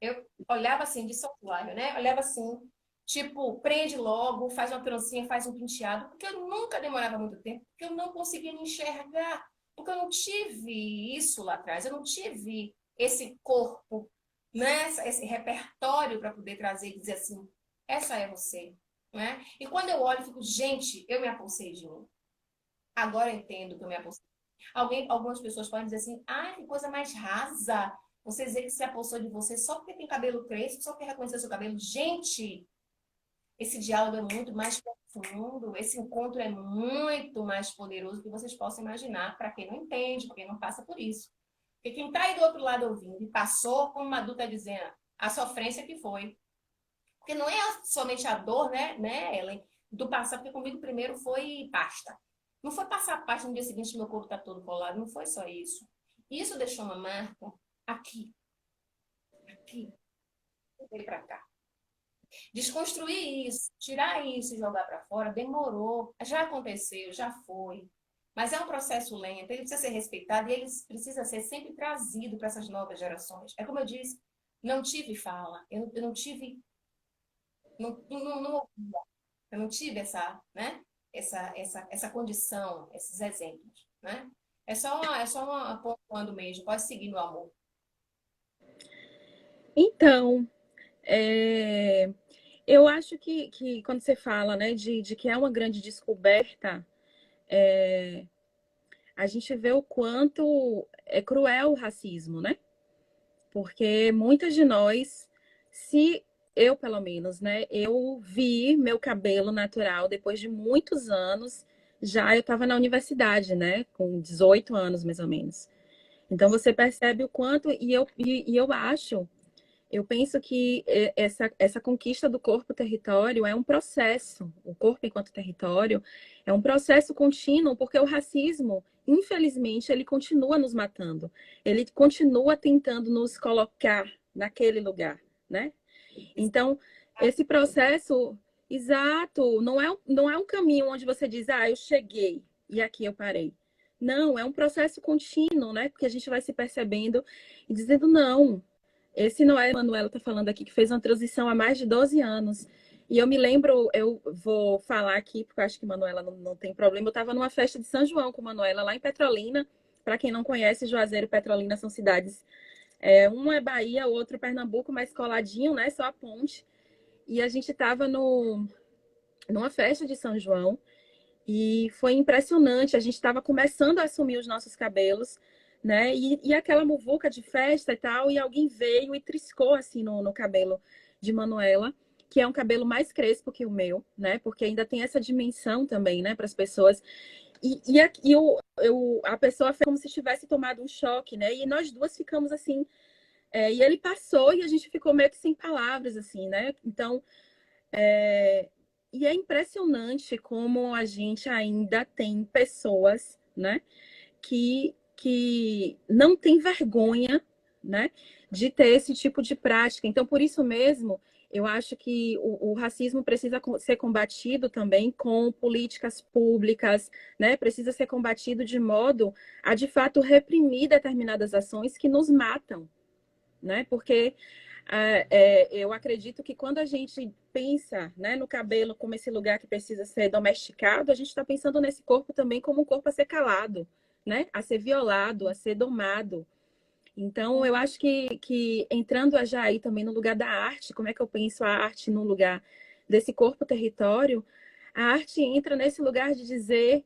Eu olhava assim, de soplaio, né? Olhava assim, tipo, prende logo, faz uma trancinha, faz um penteado, porque eu nunca demorava muito tempo, porque eu não conseguia me enxergar, porque eu não tive isso lá atrás, eu não tive esse corpo, né? Esse repertório para poder trazer e dizer assim, essa é você, né? E quando eu olho, eu fico, gente, eu me apossei de mim. Agora eu entendo que eu me apossei. Algumas pessoas podem dizer assim, ah, que coisa mais rasa. Você dizer que se apossou de você só porque tem cabelo crespo, só porque reconheceu seu cabelo. Gente, esse diálogo é muito mais profundo, esse encontro é muito mais poderoso do que vocês possam imaginar para quem não entende, para quem não passa por isso. Porque quem está aí do outro lado ouvindo e passou, como uma adulta dizendo, a sofrência que foi. Porque não é somente a dor, né, Ellen, do passar, porque comigo primeiro foi pasta. Não foi passar pasta no dia seguinte, meu corpo está todo colado, não foi só isso. Isso deixou uma marca aqui, aqui, veio para cá. Desconstruir isso, tirar isso e jogar para fora, demorou. Já aconteceu, já foi. Mas é um processo lento, ele precisa ser respeitado e ele precisa ser sempre trazido para essas novas gerações. É como eu disse, não tive fala, eu não tive, não, eu não tive essa condição, esses exemplos, né? É só uma pontuando mesmo. Pode seguir, meu amor. Então, é, eu acho que quando você fala, né, de que é uma grande descoberta, é, a gente vê o quanto é cruel o racismo, né? Porque muitas de nós, se eu pelo menos, né, eu vi meu cabelo natural depois de muitos anos, já eu estava na universidade, né, com 18 anos mais ou menos. Então você percebe o quanto, e eu acho, eu penso que essa conquista do corpo-território é um processo, o corpo enquanto território é um processo contínuo, porque o racismo, infelizmente, ele continua nos matando, ele continua tentando nos colocar naquele lugar, né? Então, esse processo, exato, não é um caminho onde você diz, ah, eu cheguei e aqui eu parei. Não, é um processo contínuo, né? Porque a gente vai se percebendo e dizendo, não, esse não é, a Manuela está falando aqui, que fez uma transição há mais de 12 anos. E eu me lembro, eu vou falar aqui, porque eu acho que Manuela não tem problema. Eu estava numa festa de São João com Manuela, lá em Petrolina. Para quem não conhece, Juazeiro e Petrolina são cidades. Um é Bahia, o outro Pernambuco, mais coladinho, né? Só a ponte. E a gente estava numa festa de São João. E foi impressionante. A gente estava começando a assumir os nossos cabelos, né? E aquela muvuca de festa e tal, e alguém veio e triscou assim no cabelo de Manuela, que é um cabelo mais crespo que o meu, né? Porque ainda tem essa dimensão também, né, para as pessoas. A pessoa fez como se tivesse tomado um choque, né? E nós duas ficamos assim. E ele passou e a gente ficou meio que sem palavras, assim, né? Então, é, e é impressionante como a gente ainda tem pessoas, né, que não tem vergonha, né, de ter esse tipo de prática. Então, por isso mesmo, eu acho que o racismo precisa ser combatido também com políticas públicas, né? Precisa ser combatido de modo a, de fato, reprimir determinadas ações que nos matam, né? Porque eu acredito que quando a gente pensa, né, no cabelo como esse lugar que precisa ser domesticado, a gente está pensando nesse corpo também como um corpo a ser calado, né, a ser violado, a ser domado. Então, eu acho que entrando já aí também no lugar da arte, como é que eu penso a arte no lugar desse corpo-território, a arte entra nesse lugar de dizer,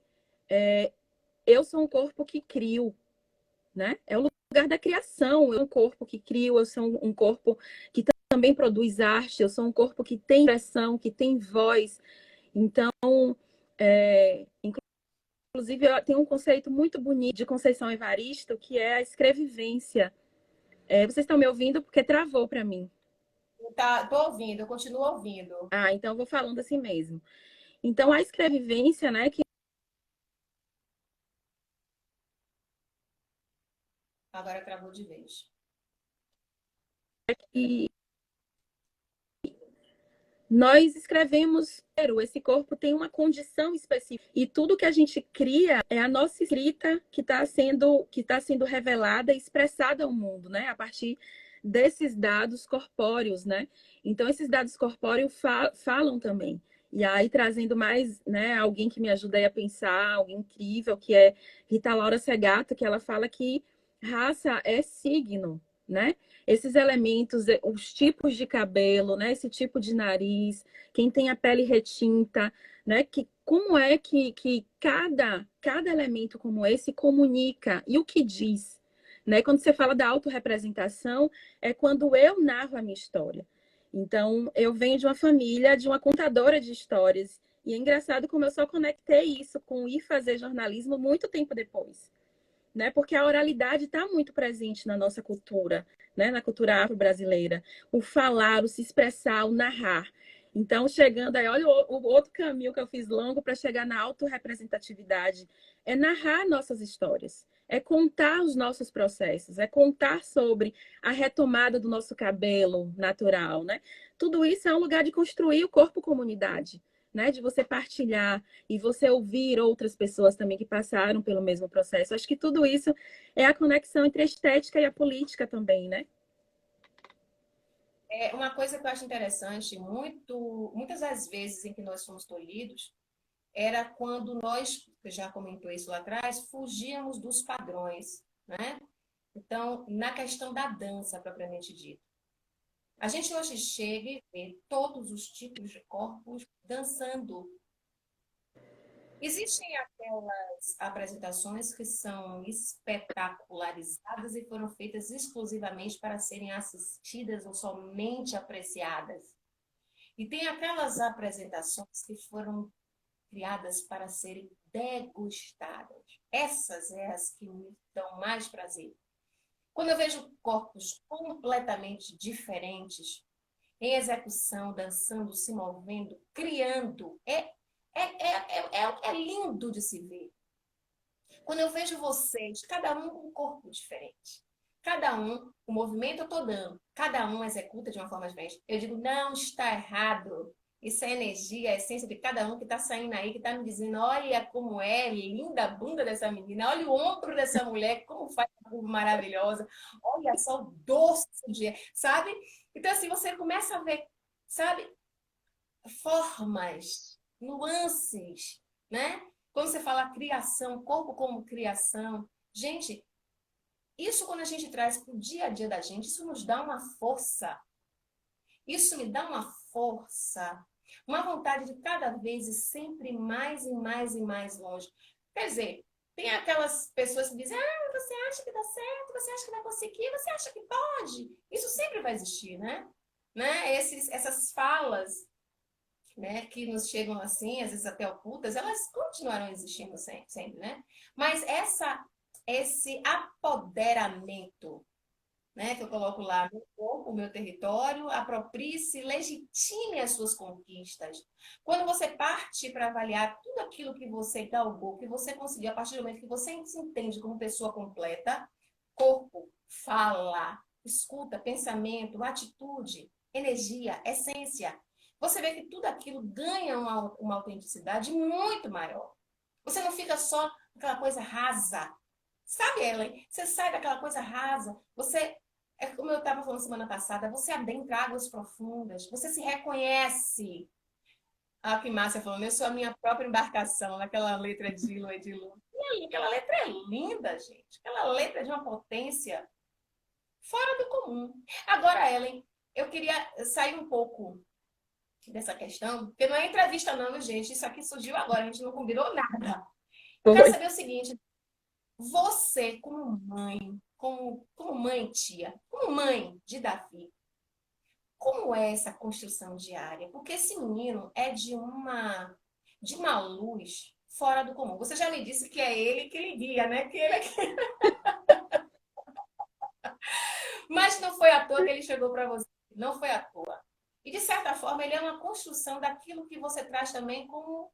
eu sou um corpo que crio, né? É o lugar da criação. Eu sou um corpo que crio, eu sou um corpo que também produz arte, eu sou um corpo que tem expressão, que tem voz. Então, Inclusive, tem um conceito muito bonito de Conceição Evaristo, que é a escrevivência. Vocês estão me ouvindo porque travou para mim. Tô ouvindo, eu continuo ouvindo. Ah, então eu vou falando assim mesmo. Então, a escrevivência, né, que Agora travou de vez. nós escrevemos, esse corpo tem uma condição específica. E tudo que a gente cria é a nossa escrita que tá sendo revelada e expressada ao mundo, né? A partir desses dados corpóreos, né? Então, esses dados corpóreos falam também. E aí, trazendo mais, né, alguém que me ajuda aí a pensar, alguém incrível, que é Rita Laura Segato, que ela fala que raça é signo, né? Esses elementos, os tipos de cabelo, né? Esse tipo de nariz, quem tem a pele retinta, né? Como é que cada elemento como esse comunica e o que diz, né? Quando você fala da autorrepresentação, é quando eu narro a minha história. Então, eu venho de uma família, de uma contadora de histórias. E é engraçado como eu só conectei isso com ir fazer jornalismo muito tempo depois, né? Porque a oralidade está muito presente na nossa cultura, né? Na cultura afro-brasileira. O falar, o se expressar, o narrar. Então, chegando aí, olha o outro caminho que eu fiz longo para chegar na autorrepresentatividade, é narrar nossas histórias, é contar os nossos processos, é contar sobre a retomada do nosso cabelo natural, né? Tudo isso é um lugar de construir o corpo comunidade, né? De você partilhar e você ouvir outras pessoas também que passaram pelo mesmo processo. Acho que tudo isso é a conexão entre a estética e a política também, né? É uma coisa que eu acho interessante, muitas das vezes em que nós fomos tolhidos, era quando nós, você já comentou isso lá atrás, fugíamos dos padrões, né? Então, na questão da dança, propriamente dita. A gente hoje chega e vê todos os tipos de corpos dançando. Existem aquelas apresentações que são espetacularizadas e foram feitas exclusivamente para serem assistidas ou somente apreciadas. E tem aquelas apresentações que foram criadas para serem degustadas. Essas é as que me dão mais prazer. Quando eu vejo corpos completamente diferentes, em execução, dançando, se movendo, criando, é lindo de se ver. Quando eu vejo vocês, cada um com um corpo diferente, cada um, o movimento eu estou dando, cada um executa de uma forma diferente. Eu digo, não está errado. Isso é energia, a essência de cada um que está saindo aí, que está me dizendo, olha como é linda a bunda dessa menina, olha o ombro dessa mulher, como faz uma curva maravilhosa, olha só o doce de, sabe? Então, assim, você começa a ver, sabe, formas, nuances, né? Quando você fala criação, corpo como criação, gente, isso quando a gente traz para o dia a dia da gente, isso nos dá uma força. Isso me dá uma força, uma vontade de cada vez ir sempre mais e mais e mais longe. Quer dizer, tem aquelas pessoas que dizem, ah, você acha que dá certo, você acha que vai conseguir, você acha que pode. Isso sempre vai existir, né? Essas falas, né, que nos chegam assim, às vezes até ocultas, elas continuarão existindo sempre, né? Mas esse apoderamento, né, que eu coloco lá, meu corpo, meu território, aproprie-se, legitime as suas conquistas. Quando você parte para avaliar tudo aquilo que você galgou, que você conseguiu, a partir do momento que você se entende como pessoa completa, corpo, fala, escuta, pensamento, atitude, energia, essência, você vê que tudo aquilo ganha uma autenticidade muito maior. Você não fica só aquela coisa rasa. Sabe, Ellen? Você sai daquela coisa rasa. Você, é como eu estava falando semana passada, você adentra águas profundas. Você se reconhece. Ah, que Márcia falando, eu sou a minha própria embarcação, naquela letra de Lu Edilu. E aquela letra é linda, gente. Aquela letra é de uma potência fora do comum. Agora, Ellen, eu queria sair um pouco dessa questão, porque não é entrevista não, gente, isso aqui surgiu agora, a gente não combinou nada. Eu quero Foi. saber o seguinte, você como mãe, tia, como mãe de Davi, como é essa construção diária? Porque esse menino é de uma luz, fora do comum. Você já me disse que é ele que lhe guia, né? Que ele é Mas não foi à toa que ele chegou para você. Não foi à toa. E, de certa forma, ele é uma construção daquilo que você traz também como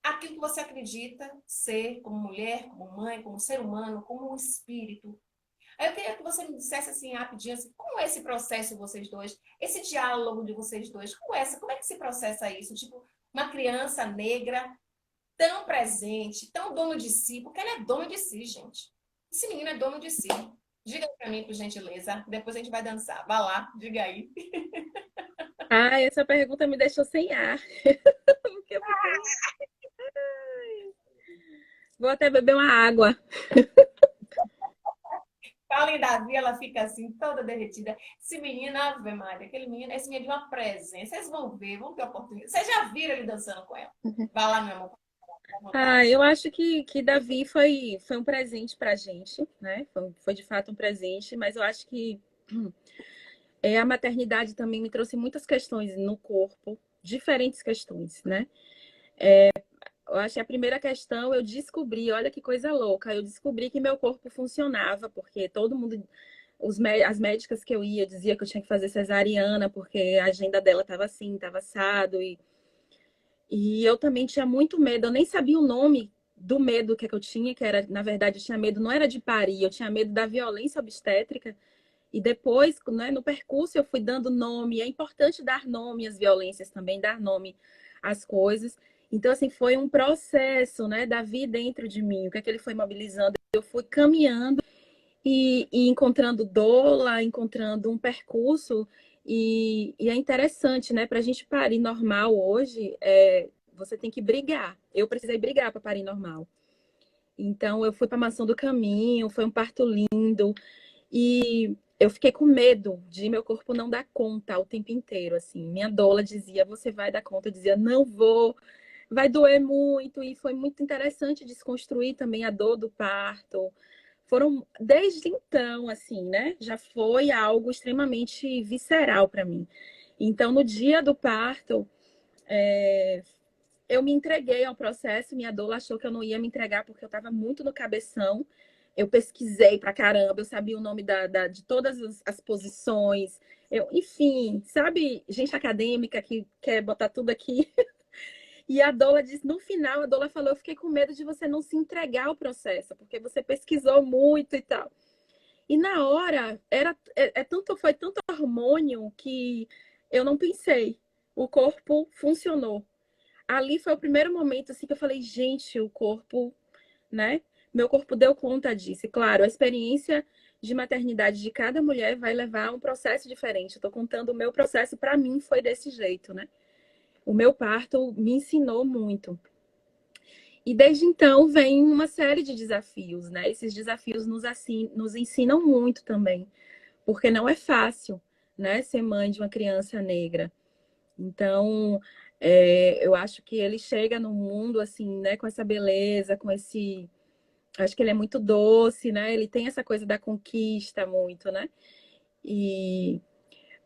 aquilo que você acredita ser, como mulher, como mãe, como ser humano, como um espírito. Aí eu queria que você me dissesse assim, rapidinho, assim, como é esse processo de vocês dois, esse diálogo de vocês dois, como é que se processa isso? Tipo, uma criança negra tão presente, tão dono de si, porque ele é dono de si, gente. Esse menino é dono de si. Diga para mim, por gentileza, depois a gente vai dançar. Vá lá, diga aí. Ah, essa pergunta me deixou sem ar. Porque eu fiquei... Vou até beber uma água. Fala em Davi, ela fica assim, toda derretida. Esse menino, Ave Maria, aquele menino, esse menino é de uma presença. Vocês vão ver, vão ter oportunidade. Vocês já viram ele dançando com ela? Vá lá, meu amor, à Ah, vontade. eu acho que Davi foi um presente pra gente, né? Foi de fato um presente, mas eu acho que a maternidade também me trouxe muitas questões no corpo, diferentes questões, né? Eu acho que a primeira questão eu descobri, olha que coisa louca, eu descobri que meu corpo funcionava, porque todo mundo, as médicas que eu ia dizia que eu tinha que fazer cesariana, porque a agenda dela estava assim, estava assado, e eu também tinha muito medo, eu nem sabia o nome do medo que eu tinha, que era, na verdade, eu tinha medo, não era de parir, eu tinha medo da violência obstétrica, e depois, né, no percurso, eu fui dando nome. É importante dar nome às violências também, dar nome às coisas. Então, assim, foi um processo, né, Davi dentro de mim. O que é que ele foi mobilizando? Eu fui caminhando e encontrando doula, encontrando um percurso. E é interessante, né, para a gente parir normal hoje, você tem que brigar. Eu precisei brigar para parir normal. Então, eu fui para a Maçã do Caminho, foi um parto lindo. E eu fiquei com medo de meu corpo não dar conta o tempo inteiro, assim. Minha doula dizia, você vai dar conta. Eu dizia, não vou, vai doer muito. E foi muito interessante desconstruir também a dor do parto. Foram, desde então, assim, né? Já foi algo extremamente visceral para mim. Então, no dia do parto, eu me entreguei ao processo. Minha doula achou que eu não ia me entregar porque eu estava muito no cabeção. Eu pesquisei pra caramba, eu sabia o nome de todas as posições. Enfim, sabe, gente acadêmica que quer botar tudo aqui. E a doula disse, no final, a doula falou: eu fiquei com medo de você não se entregar ao processo, porque você pesquisou muito e tal. E na hora, foi tanto hormônio que eu não pensei. O corpo funcionou. Ali foi o primeiro momento assim que eu falei, gente, o corpo, né? Meu corpo deu conta disso. E, claro, a experiência de maternidade de cada mulher vai levar a um processo diferente. Eu tô contando o meu processo, para mim foi desse jeito, né? O meu parto me ensinou muito. E desde então vem uma série de desafios, né? Esses desafios nos ensinam muito também, porque não é fácil, né, ser mãe de uma criança negra. Então, eu acho que ele chega no mundo assim, né, com essa beleza, com esse, acho que ele é muito doce, né? Ele tem essa coisa da conquista muito, né? E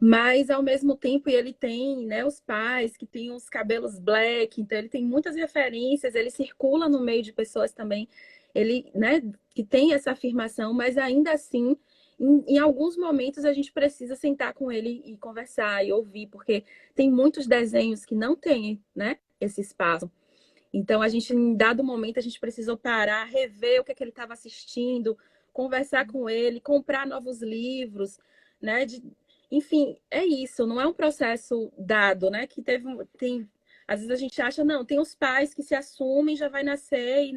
mas ao mesmo tempo ele tem, né, os pais que têm os cabelos black, então ele tem muitas referências, ele circula no meio de pessoas também, ele, né, que tem essa afirmação, mas ainda assim, em alguns momentos a gente precisa sentar com ele e conversar e ouvir, porque tem muitos desenhos que não têm, né, esse espaço. Então a gente, em dado momento, a gente precisou parar, rever o que é que ele estava assistindo, conversar com ele, comprar novos livros, né? Enfim, é isso, não é um processo dado, né? Que tem, às vezes a gente acha, não, tem os pais que se assumem, já vai nascer e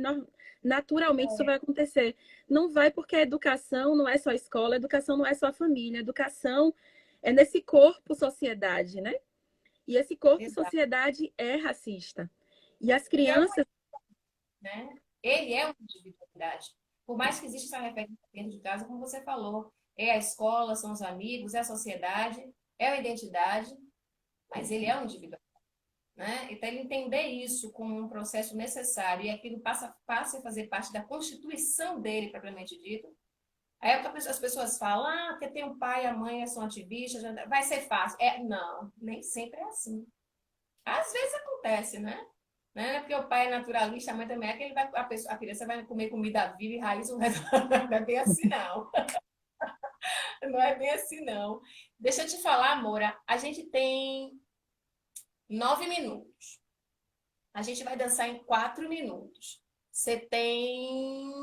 naturalmente isso vai acontecer. Não vai porque a educação não é só escola, a educação não é só família, a educação é nesse corpo sociedade, né? E esse corpo Exato. sociedade é racista. E as E é uma, crianças. né? Ele é uma individualidade. Por mais que exista essa referência dentro de casa, como você falou, é a escola, são os amigos, é a sociedade, é a identidade, mas ele é um indivíduo, né? Então, ele entender isso como um processo necessário e aquilo passa a fazer parte da constituição dele, propriamente dito. Aí as pessoas falam, porque tem um pai, a mãe são ativistas, vai ser fácil. Não, nem sempre é assim. Às vezes acontece, né? Né? Porque o pai é naturalista, a mãe também é que ele vai, a criança vai comer comida viva e raiz, não é bem assim, não. Não é bem assim, não. Deixa eu te falar, Moura, a gente tem 9 minutos. A gente vai dançar em 4 minutos. Você tem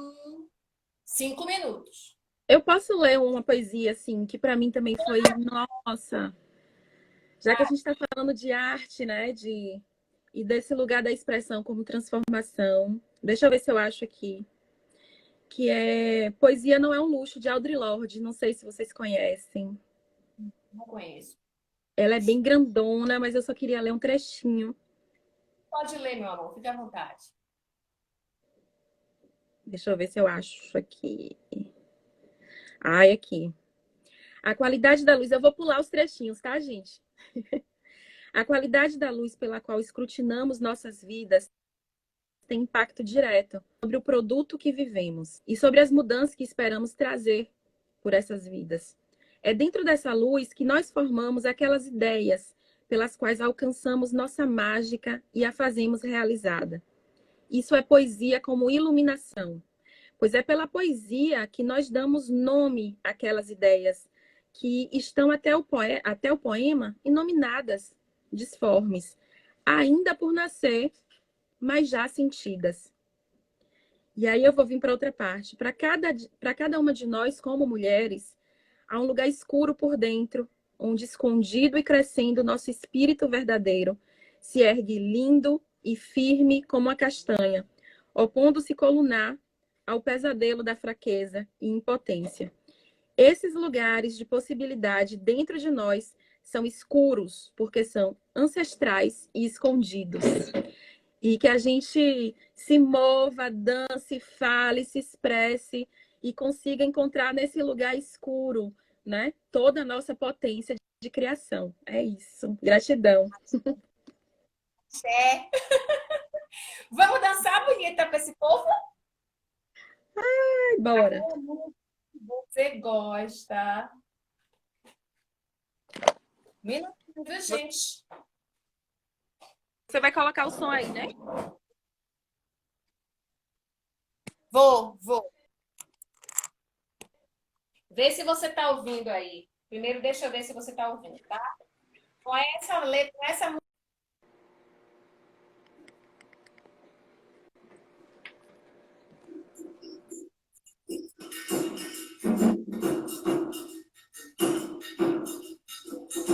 5 minutos. Eu posso ler uma poesia, assim, que para mim também foi, nossa, já que a gente está falando de arte, né, e desse lugar da expressão como transformação. Deixa eu ver se eu acho aqui. Que é Poesia Não é um Luxo, de Audre Lorde. Não sei se vocês conhecem. Não conheço. Ela é bem grandona, mas eu só queria ler um trechinho. Pode ler, meu amor, fique à vontade. Deixa eu ver se eu acho aqui. Ai, aqui. A qualidade da luz. Eu vou pular os trechinhos, tá, gente? A qualidade da luz pela qual escrutinamos nossas vidas tem impacto direto sobre o produto que vivemos e sobre as mudanças que esperamos trazer por essas vidas. É dentro dessa luz que nós formamos aquelas ideias pelas quais alcançamos nossa mágica e a fazemos realizada. Isso é poesia como iluminação, pois é pela poesia que nós damos nome àquelas ideias que estão até o poema inominadas, disformes, ainda por nascer, mas já sentidas. E aí eu vou vir para outra parte. Para cada uma de nós, como mulheres, há um lugar escuro por dentro, onde escondido e crescendo nosso espírito verdadeiro se ergue lindo e firme como a castanha, opondo-se colunar ao pesadelo da fraqueza e impotência. Esses lugares de possibilidade dentro de nós são escuros, porque são ancestrais e escondidos. E que a gente se mova, dance, fale, se expresse e consiga encontrar nesse lugar escuro, né? Toda a nossa potência de criação. É isso. Gratidão. É. Vamos dançar bonita com esse povo? Ai, bora. Você gosta. Minutinho, viu, gente? Você vai colocar o som aí, né? Vou. Vê se você tá ouvindo aí. Primeiro, deixa eu ver se você tá ouvindo, tá? Com essa letra, com essa música.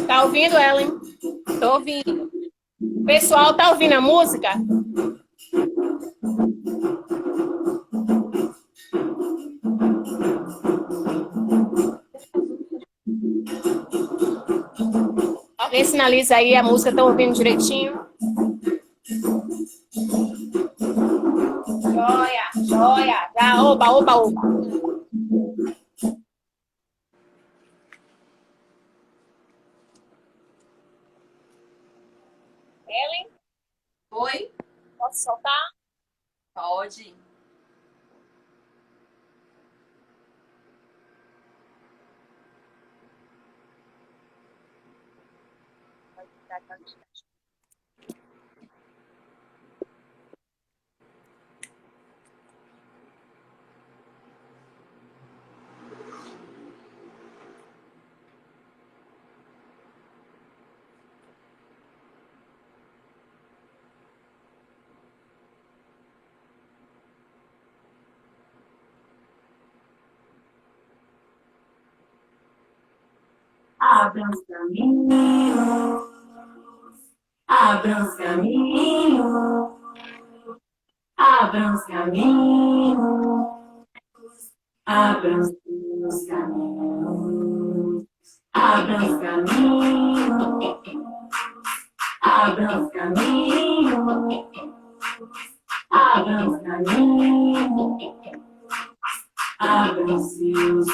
Tá ouvindo, Ellen? Tô ouvindo. O pessoal tá ouvindo a música? Alguém sinaliza aí a música, estão ouvindo direitinho? Joia, joia. Já, oba. Ellen, Oi? posso soltar? Pode. Abram os caminhos, abram os caminhos, abram os caminhos, abram os caminhos, abram os caminhos, abram os caminhos, abram os caminhos, abram os caminhos.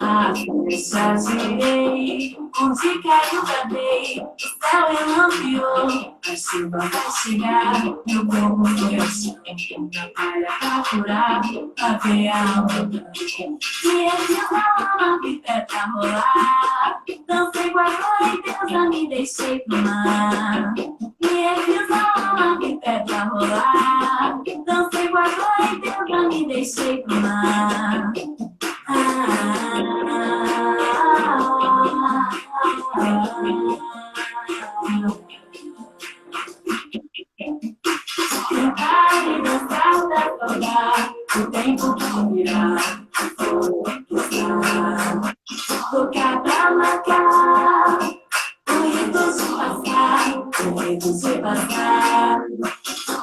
A flecha girei, onde quer eu bradei, o céu relampeou, a chuva vai chegar, meu corpo foi ao chão, na palha pra curar, pra ver a onda. E eu fiz a lama, vi pedra rolar, dancei com a glória e Deus, me deixei pro mar. E eu fiz a lama, vi pedra rolar, dancei com a glória e Deus, me deixei pro mar. Cantar e dançar pra saudar o tempo que virá, que está. Tocar pra marcar o rito de passar, o rito de passar.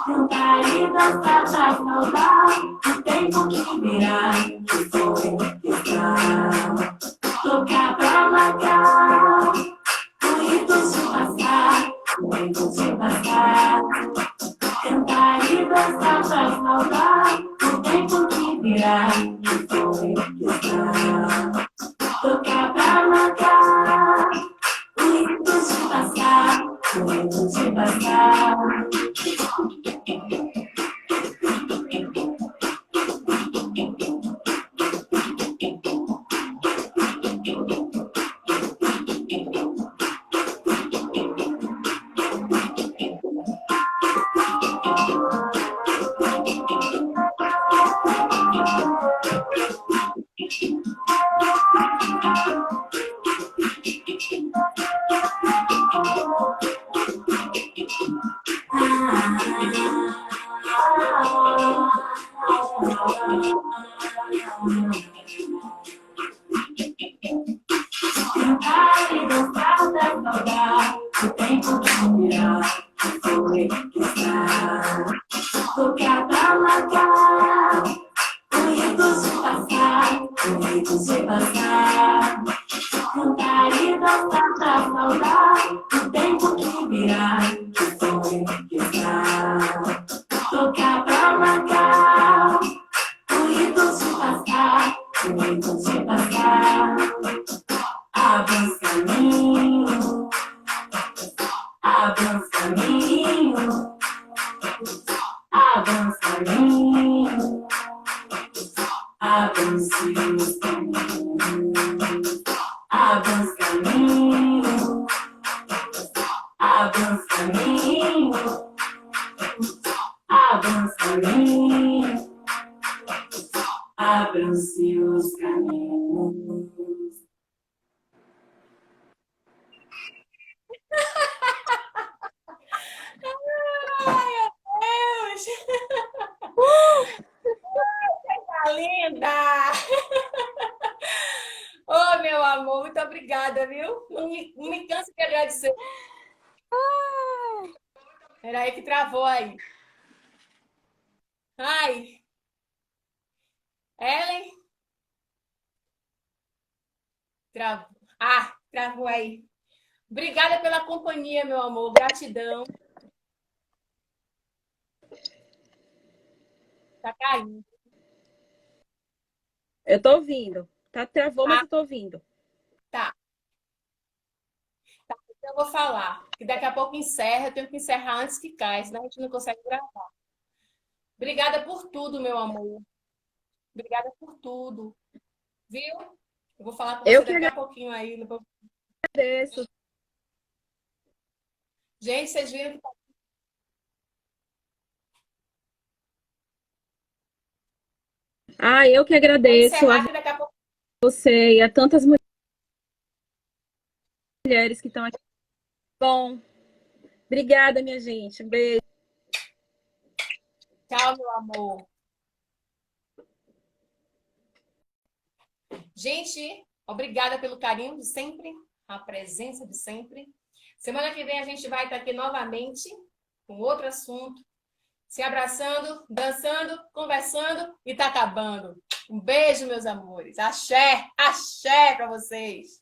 Cantar e dançar pra saudar o tempo que virá, que foi, que está. Tocar pra marcar o rito de passar, o rito de passar. Cantar e dançar pra saudar o tempo que virá, que foi, que está. Tocar pra marcar o rito de passar, o rito de passar. Cantar e dançar pra saudar o tempo que virá, que foi, que está. Tocar pra marcar o rito de passar, o rito de passar. Cantar e dançar pra saudar o tempo que virá, que foi, que está. Tocar pra marcar o rito de passar, o rito de passar. Abra os caminhos, abra os caminhos, abra os caminhos, abram-se os caminhos, abra os caminhos, abra os caminhos, abra os caminhos, abram-se os caminhos. Ai, meu Deus! Tá linda! Ô, meu amor, muito obrigada, viu? Não me canso de agradecer. Peraí que travou aí. Ai, Ellen, travou. Ah, travou aí. Obrigada pela companhia, meu amor. Gratidão. Tá caindo. Eu tô ouvindo. Tá, travou, mas Ah, eu tô ouvindo. tá. Eu vou falar. Que daqui a pouco encerra. Eu tenho que encerrar antes que caia, senão a gente não consegue gravar. Obrigada por tudo, meu amor. Obrigada por tudo. Viu? Eu vou falar com Eu você que daqui a pouquinho aí. agradeço. Gente, vocês viram que tá. Ah, eu que Vou agradeço a encerrar que daqui a pouco. você e a tantas mulheres que estão aqui. Bom, obrigada, minha gente. Um beijo. Tchau, meu amor. Gente, obrigada pelo carinho de sempre, a presença de sempre. Semana que vem a gente vai estar aqui novamente com outro assunto, se abraçando, dançando, conversando e tá acabando. Um beijo, meus amores. Axé, axé para vocês.